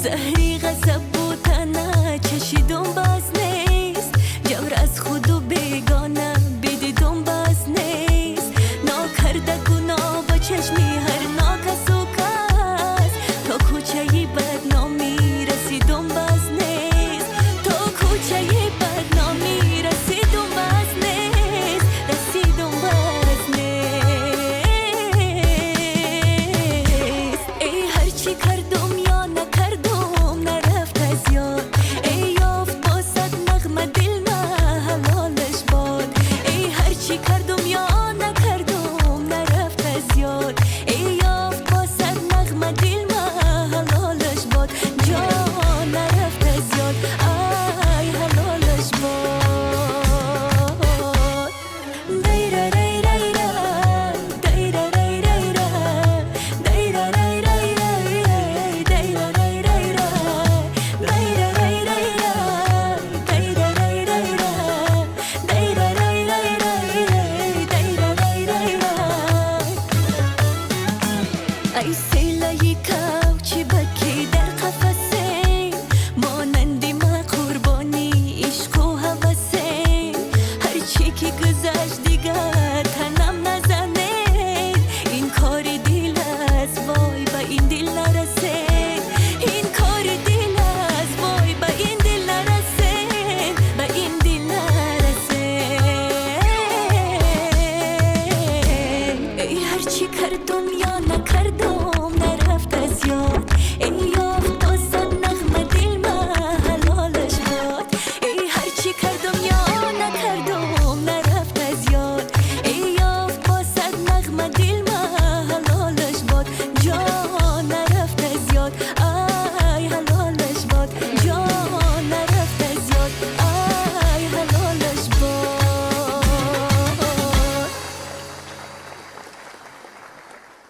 زهری غضب بودنه چشیدم باز نیست، جور از خود و بیگانه بدیدم باز نیست. ناکرده گناه با چشمی هر ناکس و کس، تا کوچه بدنامی رسیدم باز نیست، تا کوچه بدنامی رسیدم باز نیست، رسیدم باز نیست. ای هرچی کردم یا نکردم نرفت از یاد، ای یافت با صد نغمه دل نه حلالش باد. ای هرچی کردم یا نکردم نرفت از یاد، ای یافت با صد نغمه دل نه حلالش باد. جان نرفت از یاد، ای حلالش باد. دیره دیره دیره دیره ای سیلای کوچی بکی در قفسه، مانندی ما قربانی عشق و هوسه. هرچی که